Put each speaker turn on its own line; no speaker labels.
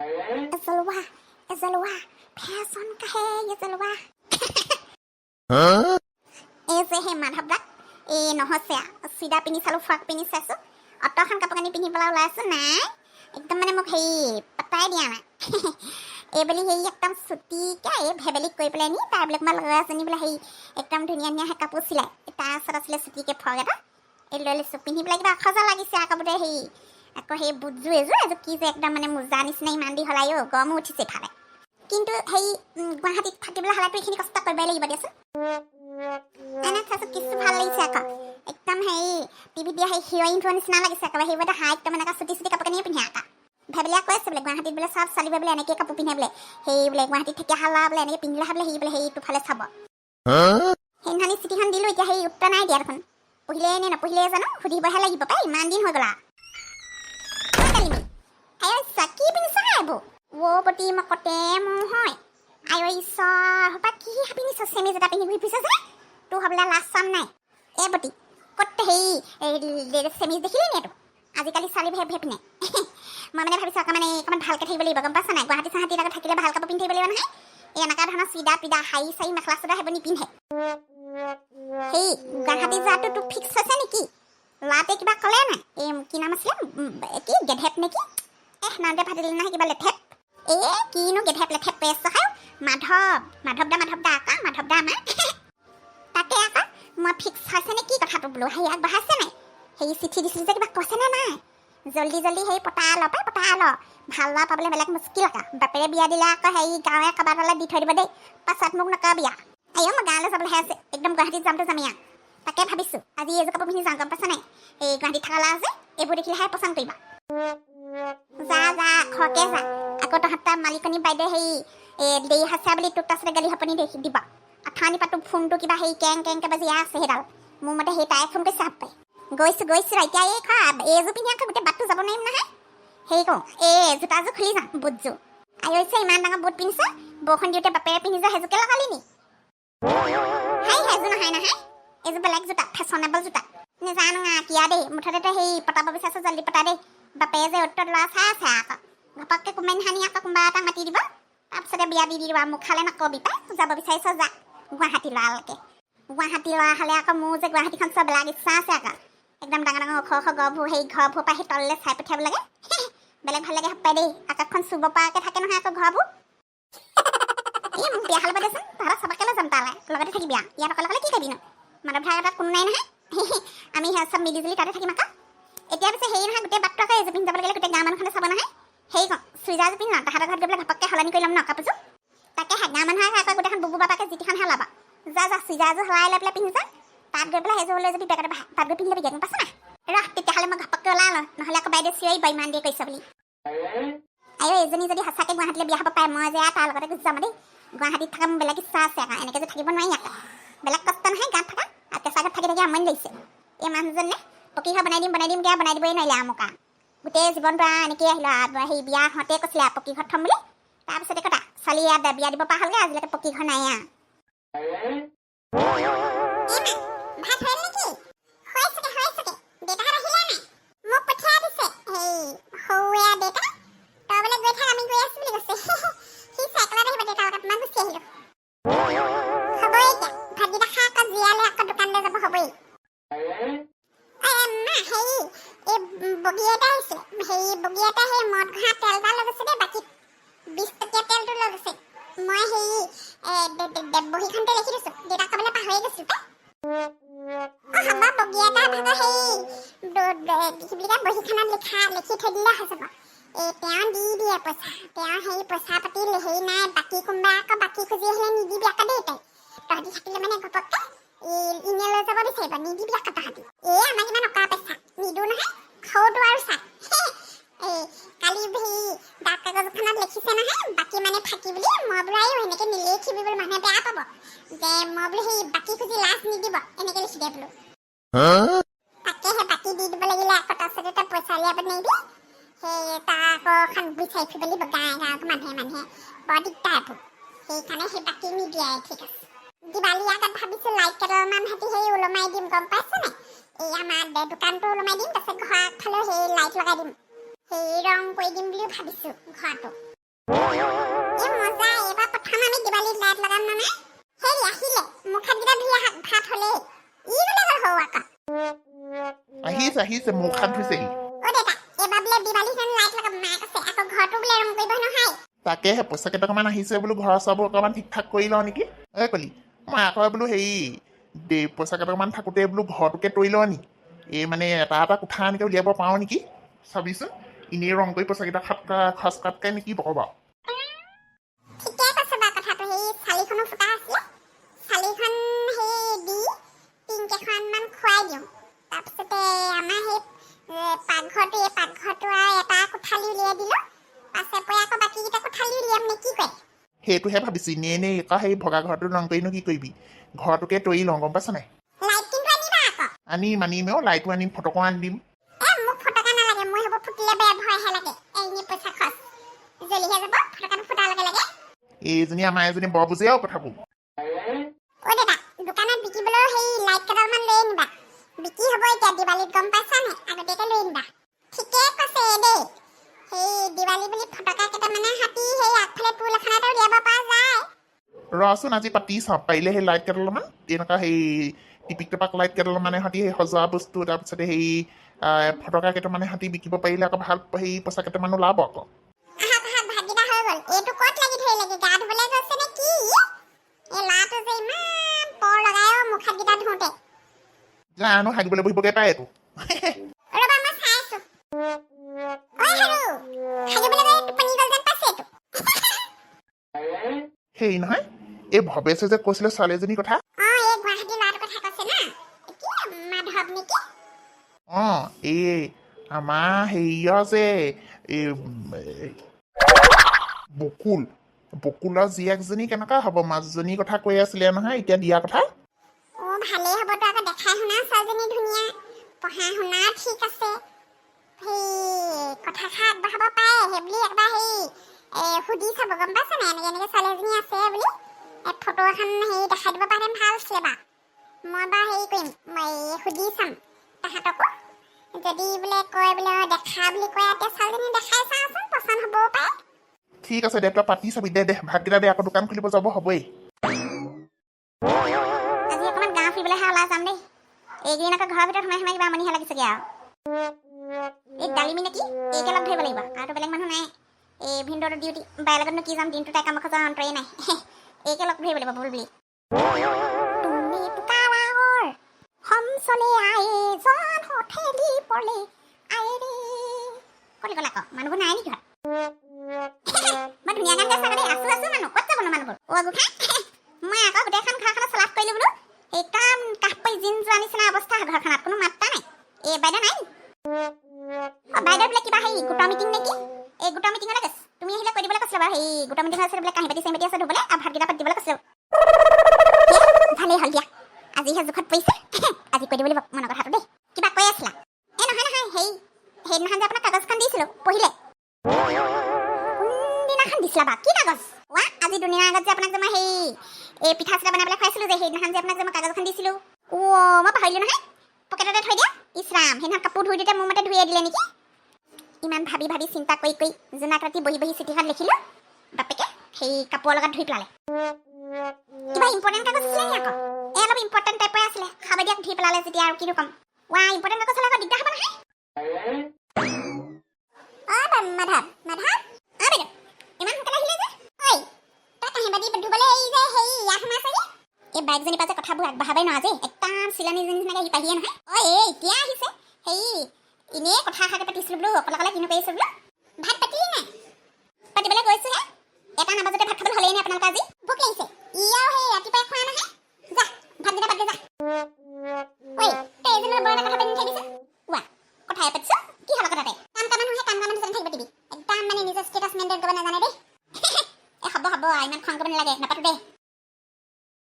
এজলোৱা এজলোৱা fashion কাহে এজলোৱা এই যে সেই মাধৱ দাক এই নহছে চিধা পিন্ধি চালোঁ ফ্ৰক পিন্ধি চাইছোঁ অতখন কাপোৰ কানি পিন্ধি পেলাই ওলাই আছোঁ নাই একদম মানে মোক হেৰি পাত্তাই দিয়া নাই এইবুলি হেৰি একদম চুটিকৈ এই ভেবেলিক কৰি পেলাই নি তাৰ বোলে কোনোবা লগৰ এজনী বোলে হেৰি একদম ধুনীয়া ধুনীয়া সেই কাপোৰ চিলাই তাৰ ওচৰত আছিলে চুটিকৈ ফ্ৰক এটা এই লৈ লৈছোঁ পিন্ধি পেলাই কিবা অখজা লাগিছে কাপোৰতে হেৰি আকৌ সেই বুটযোৰ এযোৰ কি যে একদম মানে মোজা নিচিনা ইমান দি হলাই গৰমো উঠিছে ইফালে কিন্তু সেই গুৱাহাটীত থাকিবলৈ হ'লেতো এইখিনি কষ্ট কৰিবই লাগিব দিয়াচোন এনে চাইছোঁ কিছু ভাল লাগিছে আকৌ একদম হেৰি টিভিত দিয়া সেই হিৰইনটোৰ নিচিনা লাগিছে একেবাৰে সেইবোৰ এটা হাই একদম এনেকৈ চুটি চুটি কাপোৰ কানিয়ে পিন্ধে আকৌ ভেবেলিয়া কৈ আছে বোলে গুৱাহাটীত বোলে চব ছোৱালীবোৰে বোলে এনেকৈ কাপোৰ পিন্ধে বোলে সেই বোলে গুৱাহাটীত থাকি হালা বোলে এনেকৈ পিন্ধিলে বোলে সেই বোলে সেইটোফালে চাব সেইদিনাখনি চিঠিখন দিলোঁ এতিয়া সেই উত্তৰ নাই দিয়া দেখোন পঢ়িলে নে নপঢ়িলে জানো সুধিবহে লাগিব পাই ইমান দিন হৈ গ'লা কি পিন্ধিছা এইবোৰ প্ৰতি মই কতে মোৰ হয় আই ঈশ্বৰ হবা কি পিন্ধিছ চেমিজ এটা পিন্ধি ঘূৰি ফুৰিছ যে তোৰ হ'বলৈ লাজ চাম নাই এই প্ৰতি কত হেৰি চেমিজ দেখিলি নি এইটো আজিকালি ছোৱালী ভেপ পিনে মই মানে ভাবিছোঁ অকণমান ভালকৈ থাকিব লাগিব গম পাইছা নাই গুৱাহাটী চাহাটীত আকৌ থাকিলে ভাল কাপোৰ পিন্ধি থাকিব লাগিব নহয় এই এনেকুৱা ধৰণৰ চিধা পিধা শাৰী চাৰী মেখেলা চাদৰ সেইবোৰ নিপিন্ধে সেই গুৱাহাটী যোৱাটো তোৰ ফিক্স হৈছে নেকি ল'ৰাটোৱে কিবা ক'লে নাই এই কি নাম আছিলে কি গেধেপ নেকি নামতে ফাটিলে নহয় কিবা লেথেপ কিনো গেধেপ লেথেপ পেছ খাওঁ মাধৱ দা আকৌ মাধৱ দা আমাৰ তাকে আকৌ মই ফিক্স হৈছে নে কি কথাটো বোলো সেই আগবঢ়াইছে নাই সেই চিঠি দিছিলোঁ যে কিবা কৈছেনে নাই জল্দি সেই পতা ল ভাল ল'ৰা পাবলৈ বেলেগ মুস্কিল আকৌ বাপেৰে বিয়া দিলে আকৌ হেৰি গাঁৱে কাবাৰলৈ দি থৈ দিব দেই পাছত মোক নকৰা বিয়া মই গাঁৱলৈ যাবলৈহে আছে একদম গুৱাহাটীত যামতো যামেই আৰু তাকে ভাবিছোঁ আজি এইযোৰ কাপোৰ পিন্ধি যাওঁ গম পাইছা নাই এই গুৱাহাটীত থকা ল'ৰা আছে এইবোৰ দেখিলেহে পচন্দ কৰিবা যা খৰকে যা আকৌ তহঁতৰ মালিকনী বাইদেৱে সেই দেৰি হৈছে বুলি তোক তাৰপিছতে গালি সপনি দিব আঠানি পাতো ফোনটো কিবা সেই কেংকে বাজিয়া আছে সেইডাল মোৰ মতে সেই তাই ফোন কৰিছে আপে গৈছোঁ এতিয়া এইযোৰ পিন্ধি আকৌ গোটেই বাটটো যাব নোৱাৰিম নহয় হেৰি কওঁ জোতাযোৰ খুলি যাম বুটযোৰ হৈছে ইমান ডাঙৰ বুট পিন্ধিছে বৰষুণ দিওঁতে বাপেৰে পিন্ধি যোৱা সেইযোৰকে লগালি নি সেইযোৰ নহয় এইযোৰ বেলেগ জোতা ফেশ্বনেবল জোতা নেজানো কিয়া দেই মুঠতে সেই পতাব বিচাৰিছোঁ জল্দি পতা দেই বাপেৰে যে উত্তৰ ল'ৰা চাই আছে আকৌ ঘপককৈ কোমেন হানি আকৌ কোনোবা এটা মাতি দিব তাৰপিছতে বিয়া দি দিব মোক খালে নকবি পাই যাব বিচাৰিছ যা গুৱাহাটী ল'ৰা হ'লে আকৌ মোৰ যে গুৱাহাটীখন চব বেলেগ ইচ্ছা আছে আকৌ একদম ডাঙৰ ওখ ঘৰবোৰ সেই ঘৰবোৰ পৰা সেই তললৈ চাই পঠিয়াব লাগে বেলেগ ভাল লাগে পাই দেই আকাশখন চুব পৰাকৈ থাকে নহয় আকৌ ঘৰবোৰ মোক বিয়া খালে দেচোন তহঁতৰ চবকে লৈ যাম তালৈ লগতে থাকিবি ইয়াত অকলে কি কৰিবি ন মাধৱ ভাই তাত কোনো নাই নহয় আমি সেয়া চব মিলিজুলি তাতে থাকিম আকৌ এতিয়া পিছে হেৰি নহয় গোটেই বাটটো আকৌ এইযোৰ পিন্ধি যাব লাগিলে গোটেই গাঁও মানুহখনে চাব নহয় হেৰি কওঁ চুইজাৰযোৰ পিন্ধি লওঁ তাহাঁতৰ ঘৰত গৈ পেলাই ঘপককৈ সলনি কৰি ল'ম ন কাপোৰযোৰ তাকে গাঁও মানুহে আকৌ গোটেইখন বুবু বাবাকে যিটিখনহে ওলাবা যা চুইজাৰযোৰ সলাই লৈ পেলাই পিন্ধি যা তাত গৈ পেলাই সেইযোৰ লৈ যাবি বেগতে তাত গৈ পিন্ধি ল'বি গম পাইছা নাই তেতিয়াহ'লে মই ঘপককৈ ওলাই লওঁ নহ'লে আকৌ বাইদেউ চিঞৰিব ইমান দেৰি কৰিছে বুলি এইজনী যদি সঁচাকৈ গুৱাহাটীলৈ বিয়া হ'ব পাৰে মই যে তাৰ লগতে গুচি যাম দেই গুৱাহাটীত থকা মোৰ বেলেগ ইচ্ছা আছে আকৌ এনেকৈ যে থাকিব নোৱাৰি আকৌ বেলেগ কষ্ট নহয় গাঁৱত থকা আৰু কেঁচা ঘৰত থাকি আমনি লাগিছে এই মানুহজনে পকী ঘৰ বনাই দিম বনাই দিবই নোৱাৰিলে আমুকা গোটেই জীৱনটো এনেকৈ আহিলোঁ সেই বিয়া হওঁতে কৈছিলে পকী ঘৰত থ'ম বুলি তাৰপিছতে কথা ছোৱালী ইয়াত বিয়া দিব পৰা হ'লগৈ আজিলৈকে পকী ঘৰ নাই বহীখনতে লিখি দিছোঁ দেউতাক ক'বলৈ পাহৰি গৈছোঁ বহীখনত লিখি থৈ দিলে হৈ যাব তেওঁ দি দিয়ে পইচা তেওঁ সেই পইচা পাতি হেৰি নাই বাকী কোনোবা আকৌ বাকী খুজি আহিলে নিদিবি আকৌ দেই তহঁতি থাকিলে মানে ঘপককৈ ইনে লৈ যাব বিচাৰিব নিদিবি আকৌ তহঁতি আমাক ইমান অকা পইচা নিদিওঁ নহয় সৰুটো আৰু চা কালি সেই ডাক কাগজখনত লিখিছে নহয় বাকী মানে থাকি বুলি মই বোলো এনেকৈ নিলিখিবি বোলো মানুহে বেয়া পাব যে মই বোলো সেই বাকী খুজি লাজ নিদিব এনেকৈ লিখি দিয়ে বোলো তাকেহে বাকী দি দিব লাগিলে আকৌ তাৰপিছতে পইচা উলিয়াব নোৱাৰিবি সেই তাৰ আকৌ এখন বিচাৰি ফুৰিব লাগিব গাঁৱত মানুহে বৰ দিগদাৰ এইবোৰ সেইকাৰণে সেই বাকী নিদিয়াই ঠিক আছে দিৱালী আগত ভাবিছোঁ লাইট কেইডালমান সিহঁতি সেই ওলমাই দিম গম পাইছে নাই এই আমাৰ দোকানটো ওলমাই দিম তাৰপিছত ঘৰৰ আগফালেও সেই লাইট লগাই দিম সেই ৰং কৰি দিম বুলিও ভাবিছোঁ ঘৰটো
আহিছে মুখ খান থৈছেহি
দেতা এবাৰ বোলে দিৱালীখন লাইট লগাম মাক আছে আকৌ ঘৰটো বোলে ৰং কৰিব নহয়
তাকেহে পইচা কেইটকামান আহিছে বোলো ঘৰ চবোৰ অকণমান ঠিক ঠাক কৰি লওঁ নেকি কলি মই আকৌ বোলো হেৰি পইচা কেইটকামান থাকোঁতে বোলো ঘৰটোকে তৰি লওঁ নি এই মানে এটা এটা কোঠা এনেকৈ উলিয়াব পাৰোঁ নেকি চাবিচোন এনেই ৰং কৰি পইচা কেইটা খৰচ কৰাতকৈ নেকি বাৰু
ঠিকে কৈছে বা কথাটো সেই চালিখনো ফুটা আছিলে চালিখন সেই দি টিংকেইখনমান খুৱাই দিওঁ তাৰপিছতে আমাৰ সেই পাকঘৰটো আৰু এটা কোঠালি উলিয়াই দিলোঁ পাছে পৰে আকৌ বাকীকেইটা কোঠালি উলিয়াম নে কি কয়
সেইটোহে ভাবিছোঁ এনেই আকৌ সেই ভগা ঘৰটো ৰং কৰিনো কি কৰিবি ঘৰটোকে তৰি লওঁ গম পাইছ নাই
লাইট কিন্তু আনিবা আকৌ
আনিম লাইটো আনিম ফটকা আনি দিম
মোক ফটকা নালাগে মই সেইবোৰ ফুটিলে বেয়া ভয়হে লাগে এনেই পইচা খৰচ জ্বলিহে যাব ফটকাটো ফুটাৰ লগে লগে
এইজনী আমাৰ এজনী বৰ বুজে আৰু কথাবোৰ
দেতা দোকানত বিকিবলৈও সেই লাইট কেইডালমান লৈ আনিবা বিক্ৰী হ'ব এতিয়া দিৱালীত গম পাইছা নে আগতীয়াকৈ লৈ আনিবা ঠিকে কৈছে দেই সেই দিৱালী বুলি ফটকা কেইটামানে হাতি সেই আগফালে টুল এখন এটা উলিয়াব পৰা যায়
ৰচোন আজি পাতি চাওঁ পাৰিলে সেই লাইট কেইডালমান তেনেকুৱা সেই টিপিক টেপাক লাইট কেইডালমানে সৈতে সেই সজোৱা বস্তু তাৰপিছতে সেই ফটকা কেইটামানে সৈতে বিকিব পাৰিলে আকৌ ভাল সেই পইচা কেইটামানো লাভ আকৌ
ভাতকেইটা হৈ গ'ল এইটো ক'ত লাগি ধৰিলেগে গা ধুবলৈ গৈছে নে কি এই লাটো যে ইমান পৰ লগাই মুখ হাতকেইটা ধুওঁতে
জানো হাগিবলৈ বহিবগৈ পায় এইটো
ৰ'বা মই চাই আছো ঐ হেৰু হাগিবলৈ গৈ টোপনি গ'ল যেন পাইছে এইটো
সেই নহয় এই ভৱেশে যে কৈছিলে ছোৱালীজনীৰ কথা
এই গুৱাহাটী ল'ৰাটোৰ কথা কৈছে না কি মাধৱ নেকি
এই আমাৰ হেৰিয়া যে এই বকুলৰ জীয়েকজনী কেনেকুৱা হ'ব মাজজনীৰ কথা কৈ আছিলে নহয় এতিয়া দিয়া কথা
ভালেই হ'ব তো আকৌ দেখাই শুনা ছোৱালীজনী ধুনীয়া পঢ়া শুনা ঠিক আছে সেই কথাষাৰ আগবঢ়াব পাৰে সেইবুলি একবাৰ সেই সুধি চাব গম পাইছে নাই এনেকৈ ছোৱালীজনী আছে বুলি ফটো এখন হেৰি দেখাই দিব পাৰে ভাল আছিলে বা মই বাৰু হেৰি কৰিম মই সুধি চাম তাহাঁতকো যদি বোলে কয় বোলে দেখা বুলি কয় এতিয়া ছোৱালীজনী দেখাই চাওঁচোন পচন্দ হ'বও পাৰে
ঠিক আছে দে তই পাতি চাবি দে ভাতকেইটা দে আকৌ দোকান খুলিব যাব হ'বই
আজি অকণমান গাঁও ফুৰিবলৈহে ওলাই যাম দেই এইকেইদিন আকৌ ঘৰৰ ভিতৰত সোমাই কিবা আমনিহে লাগিছেগৈ আৰু এই ডালিমি নেকি এইকে লগ ধৰিব লাগিব আৰু বেলেগ মানুহ নাই এই ভিনদেউৰ ডিউটি বাই লগতনো কি যাম দিনটো তাই কাম খোজাৰ অন্তৰেই নাই এইকে লগ ধৰিব লাগিব ভুল বুলি তুমি পুকাৰাৰ হমচলে আয়ে জন হঠেলি পলে আয়ে ৰে ক'ত গ'ল আকৌ মানুহবোৰ নাই নেকি ঘৰত মই ধুনীয়া গান গাইছা দেই আছো মানুহ ক'ত যাব ন মানুহবোৰ গুঠা মই আকৌ গোটেইখন ঘৰখনত চলাফ কৰিলোঁ বোলো এই কাম কাহ পাই জিন যোৱা নিচিনা অৱস্থা ঘৰখনত কোনো মাত্ৰা নাই এই বাইদেউ নাই বাইদেউ বোলে কিবা সেই গোটৰ মিটিং নেকি এই গোটৰ মিটিঙলৈ গৈছে তুমি আহিলে কৈ দিবলৈ কৈছিলা বাৰু সেই গোটৰ মিটিং আছে বোলে কাঁহী বাতি চাহি বাতি আছে ধুবলৈ আৰু ভাতকেইটা পাতি দিবলৈ কৈছিলো ভালেই হ'ল দিয়া আজিহে জোখত পৰিছে আজি কৈ দিব লাগিব মনৰ কথাটো দেই কিবা কৈ আছিলা নহয় সেইদিনাখন যে আপোনাক কাগজখন দিছিলোঁ পঢ়িলে কোনদিনাখন দিছিলা বা কি কাগজ আজি দুদিনৰ আগত যে আপোনাক যে মই সেই এই পিঠা চিঠা বনাবলৈ খুৱাইছিলোঁ যে সেইদিনাখন যে আপোনাক যে মই কাগজখন দিছিলোঁ মই পাহৰিলোঁ নহয় পকেটতে থৈ দিয়া ইছৰাম সেইদিনা কাপোৰ ধুই দিওঁতে মোৰ মতে ধুইয়ে দিলে নেকি ইমান ভাবি চিন্তা কৰি জোনাক ৰাতি বহি চিঠিখন লিখিলোঁ বাপেকে সেই কাপোৰৰ লগত ধুই পেলালে কিবা ইম্পৰ্টেণ্ট কাগজ আছিলে নি আকৌ অলপ ইম্পৰ্টেণ্ট টাইপৰ আছিলে খাব দিয়াক ধুই পেলালে যেতিয়া আৰু কিনো ক'ম ইম্পৰ্টেণ্ট কাগজ হ'লে আকৌ দিগদাৰ হ'ব নহয় মাধৱ বাইদেউ ইমান সোনকালে আহিলে যে ঐ তই কাঁহী বাতি ধুবলৈ এই যে সেই ইয়াত সোমাইছেহি এই বাইকজনীৰ পৰা যে কথাবোৰ আগবঢ়াবাই নোৱা যে একদম চিলনীজনী নিচিনাকৈ আহি পাহিয়ে নহয় এতিয়া আহিছে সেই এনেই কথা এষাৰকে পাতিছিলোঁ বোলো অকলে কিনো কৰিছোঁ বোলো ভাত পাতিলি নাই পাতিবলৈ গৈছোঁহে এটা নাবাজতে ভাত খাবলৈ হ'লেই নে আপোনালোকে আজি ভোক লাগিছে ইয়াও সেই ৰাতিপুৱাই খোৱা নহয় যা ভাতকেইটা পাতি যা তই এজনৰ বৰ এটা কথা পাতি থাকিছে কথাই পাতিছ কি হ'ল কথাতে কাম মানুহে কাম মানুহ যেন থাকিব দিবি একদম মানে নিজৰ ষ্টেটাছ মেইনটেইন কৰিব নাজানে দেই হ'ব ইমান খং কৰিব নালাগে নাপাতো দেই